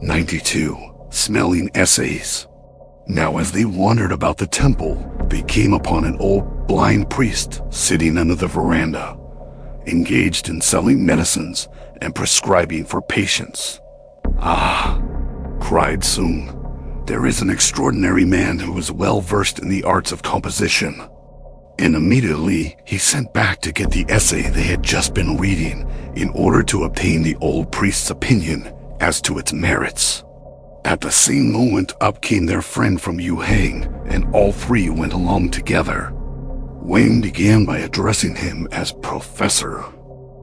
92. Smelling essays. Now as they wandered about the temple, they came upon an old blind priest sitting under the veranda, engaged in selling medicines and prescribing for patients. "Ah," cried Sung, "there is an extraordinary man who is well versed in the arts of composition." And immediately he sent back to get the essay they had just been reading in order to obtain the old priest's opinion as to its merits. At the same moment up came their friend from Yuhang, and all three went along together. Wang began by addressing him as Professor,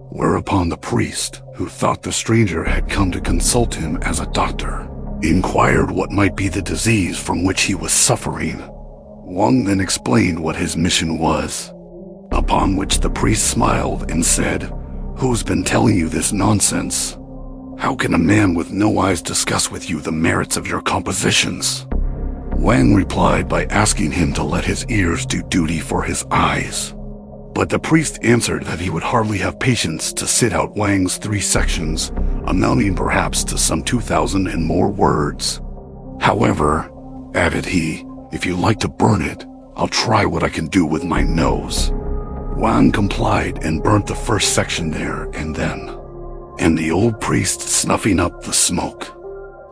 whereupon the priest, who thought the stranger had come to consult him as a doctor, inquired what might be the disease from which he was suffering. Wang then explained what his mission was, upon which the priest smiled and said, "Who's been telling you this nonsense? How can a man with no eyes discuss with you the merits of your compositions?" Wang replied by asking him to let his ears do duty for his eyes. But the priest answered that he would hardly have patience to sit out Wang's 3 sections, amounting perhaps to some 2,000 and more words. "However," added he, "if you like to burn it, I'll try what I can do with my nose." Wang complied and burnt the first section there and then. And the old priest, snuffing up the smoke,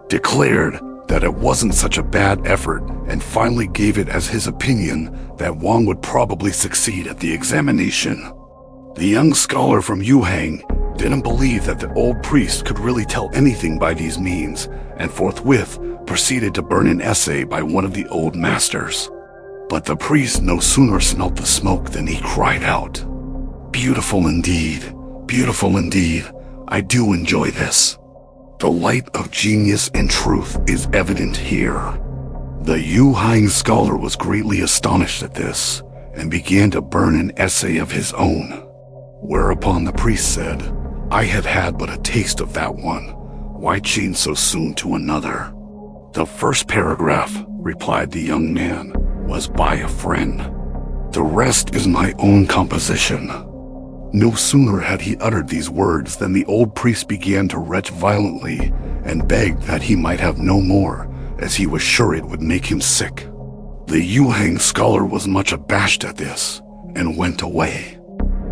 declared that it wasn't such a bad effort and finally gave it as his opinion that Wang would probably succeed at the examination. The young scholar from Yuhang didn't believe that the old priest could really tell anything by these means, and forthwith proceeded to burn an essay by one of the old masters. But the priest no sooner smelt the smoke than he cried out, "Beautiful indeed, beautiful indeed. I do enjoy this. The light of genius and truth is evident here." The Yuhang scholar was greatly astonished at this, and began to burn an essay of his own. Whereupon the priest said, "I have had but a taste of that one. Why change so soon to another?" "The first paragraph," replied the young man, "was by a friend. The rest is my own composition." No sooner had he uttered these words than the old priest began to retch violently and begged that he might have no more, as he was sure it would make him sick. The Yuhang scholar was much abashed at this and went away.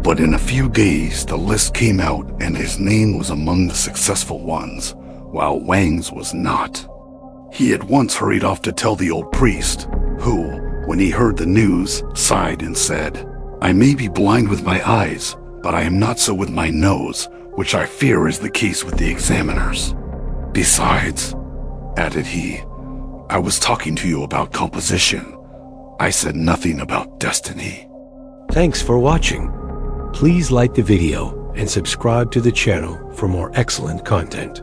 But in a few days the list came out and his name was among the successful ones, while Wang's was not. He at once hurried off to tell the old priest, who, when he heard the news, sighed and said, "I may be blind with my eyes, but I am not so with my nose, which I fear is the case with the examiners. Besides," added he, "I was talking to you about composition. I said nothing about destiny." Thanks for watching. Please like the video and subscribe to the channel for more excellent content.